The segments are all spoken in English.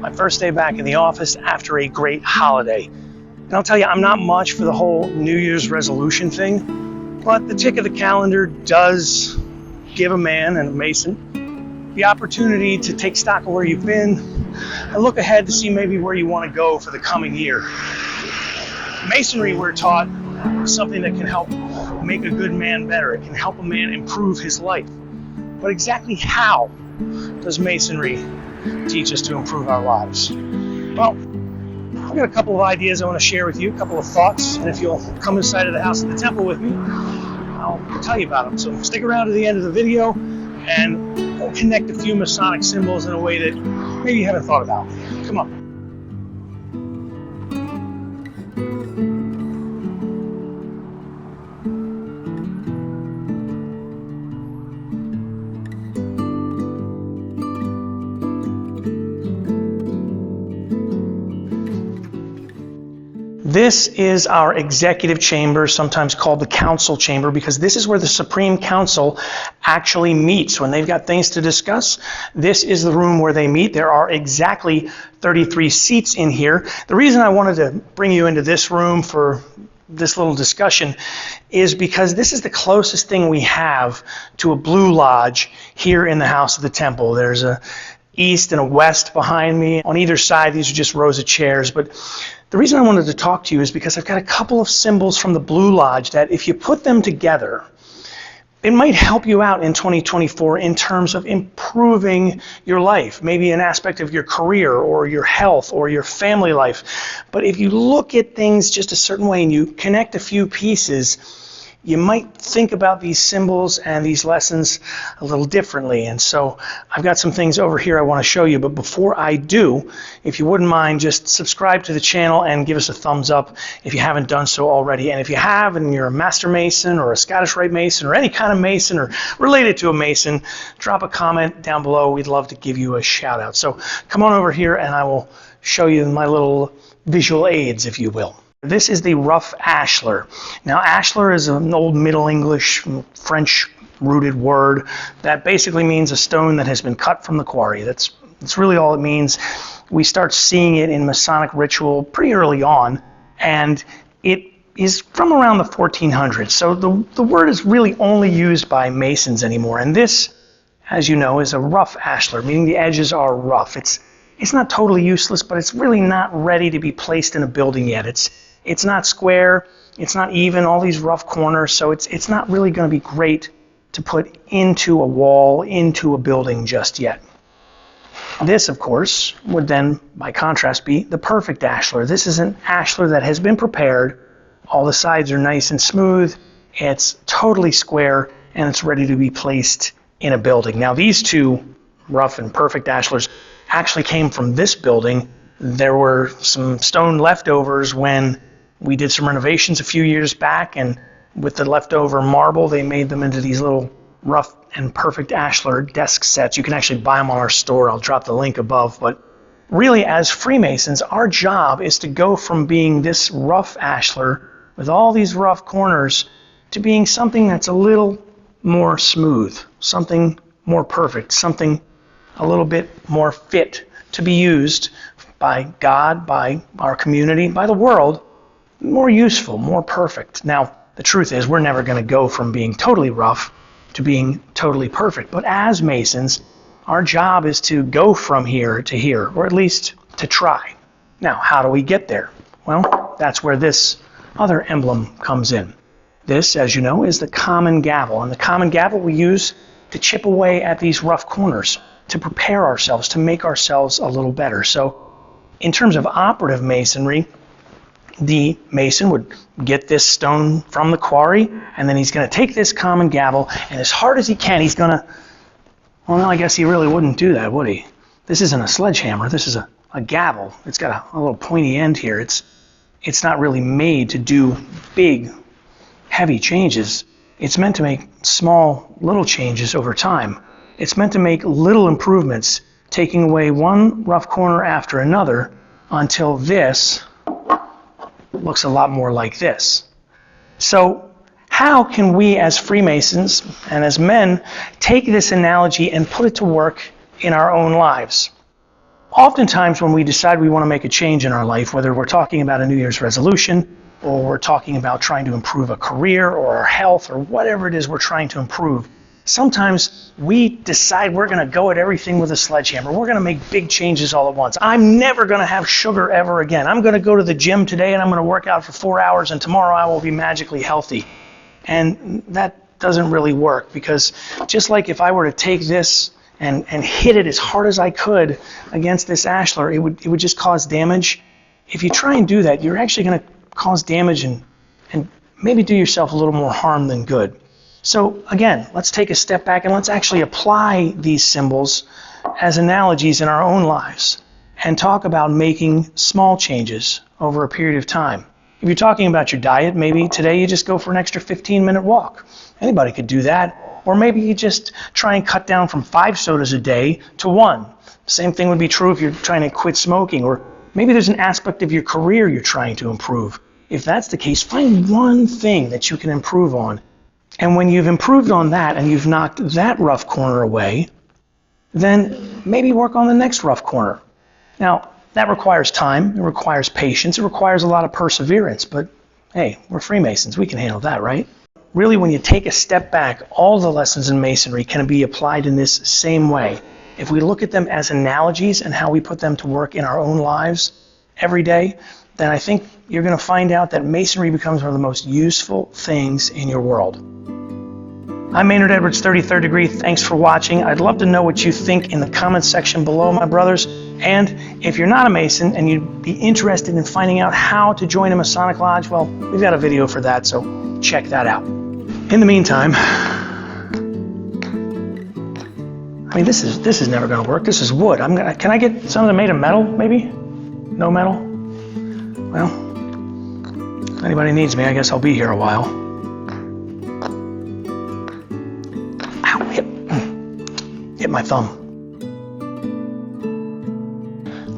my first day back in the office after a great holiday. And I'll tell you, I'm not much for the whole New Year's resolution thing, but the tick of the calendar does give a man and a Mason the opportunity to take stock of where you've been and look ahead to see maybe where you want to go for the coming year. Masonry, we're taught, is something that can help make a good man better. It can help a man improve his life. But exactly how does Masonry teach us to improve our lives? Well, I've got a couple of ideas I want to share with you, a couple of thoughts, and if you'll come inside of the house of the temple with me, I'll tell you about them. So stick around to the end of the video, and we'll connect a few Masonic symbols in a way that maybe you haven't thought about. Come on. This is our executive chamber, sometimes called the council chamber, because this is where the Supreme Council actually meets. When they've got things to discuss, this is the room where they meet. There are exactly 33 seats in here. The reason I wanted to bring you into this room for this little discussion is because this is the closest thing we have to a Blue Lodge here in the House of the Temple. There's a east and a west behind me. On either side, these are just rows of chairs, but the reason I wanted to talk to you is because I've got a couple of symbols from the Blue Lodge that if you put them together, it might help you out in 2024 in terms of improving your life, maybe an aspect of your career or your health or your family life. But if you look at things just a certain way and you connect a few pieces, you might think about these symbols and these lessons a little differently. And so I've got some things over here I want to show you. But before I do, if you wouldn't mind, just subscribe to the channel and give us a thumbs up if you haven't done so already. And if you have and you're a Master Mason or a Scottish Rite Mason or any kind of Mason or related to a Mason, drop a comment down below. We'd love to give you a shout out. So come on over here and I will show you my little visual aids, if you will. This is the Ruff Ashler. Now, Ashler is an old Middle English, French-rooted word that basically means a stone that has been cut from the quarry. That's really all it means. We start seeing it in Masonic ritual pretty early on, and it is from around the 1400s. So the word is really only used by Masons anymore. And this, as you know, is a Ruff Ashler, meaning the edges are rough. It's not totally useless, but it's really not ready to be placed in a building yet. It's not square, it's not even, all these rough corners, so it's not really going to be great to put into a wall, into a building just yet. This, of course, would then, by contrast, be the perfect ashlar. This is an ashlar that has been prepared. All the sides are nice and smooth, it's totally square, and it's ready to be placed in a building. Now, these two rough and perfect ashlars actually came from this building. There were some stone leftovers when we did some renovations a few years back, and with the leftover marble, they made them into these little rough and perfect ashlar desk sets. You can actually buy them on our store. I'll drop the link above. But really, as Freemasons, our job is to go from being this rough ashlar with all these rough corners to being something that's a little more smooth, something more perfect, something a little bit more fit to be used by God, by our community, by the world, more useful, more perfect. Now, the truth is we're never going to go from being totally rough to being totally perfect. But as Masons, our job is to go from here to here, or at least to try. Now, how do we get there? Well, that's where this other emblem comes in. This, as you know, is the common gavel. And the common gavel we use to chip away at these rough corners, to prepare ourselves, to make ourselves a little better. So in terms of operative Masonry, the Mason would get this stone from the quarry, and then he's going to take this common gavel, and as hard as he can, he's going to, well, no, I guess he really wouldn't do that, would he? This isn't a sledgehammer, this is a gavel. It's got a little pointy end here. It's not really made to do big, heavy changes. It's meant to make small, little changes over time. It's meant to make little improvements, taking away one rough corner after another until this looks a lot more like this. So how can we as Freemasons and as men take this analogy and put it to work in our own lives? Oftentimes when we decide we want to make a change in our life, whether we're talking about a New Year's resolution, or we're talking about trying to improve a career or our health or whatever it is we're trying to improve, sometimes we decide we're going to go at everything with a sledgehammer. We're going to make big changes all at once. I'm never going to have sugar ever again. I'm going to go to the gym today and I'm going to work out for 4 hours and tomorrow I will be magically healthy. And that doesn't really work, because just like if I were to take this and hit it as hard as I could against this Ashler, it would just cause damage. If you try and do that, you're actually going to cause damage and maybe do yourself a little more harm than good. So again, let's take a step back and let's actually apply these symbols as analogies in our own lives and talk about making small changes over a period of time. If you're talking about your diet, maybe today you just go for an extra 15-minute walk. Anybody could do that. Or maybe you just try and cut down from 5 sodas a day to 1. Same thing would be true if you're trying to quit smoking. Or maybe there's an aspect of your career you're trying to improve. If that's the case, find one thing that you can improve on. And when you've improved on that and you've knocked that rough corner away, then maybe work on the next rough corner. Now, that requires time, it requires patience, it requires a lot of perseverance, but hey, we're Freemasons, we can handle that, right? Really, when you take a step back, all the lessons in Masonry can be applied in this same way. If we look at them as analogies and how we put them to work in our own lives every day, then I think you're going to find out that Masonry becomes one of the most useful things in your world. I'm Maynard Edwards, 33rd degree. Thanks for watching. I'd love to know what you think in the comments section below, my brothers. And if you're not a Mason and you'd be interested in finding out how to join a Masonic lodge, well, we've got a video for that, so check that out. In the meantime, I mean, this is never going to work. This is wood. Can I get something made of metal, maybe? No metal? Well, if anybody needs me, I guess I'll be here a while. Ow, hit my thumb.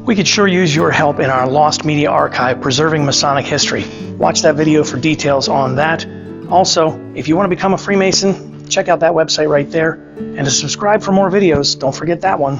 We could sure use your help in our lost media archive, preserving Masonic history. Watch that video for details on that. Also, if you want to become a Freemason, check out that website right there. And to subscribe for more videos, don't forget that one.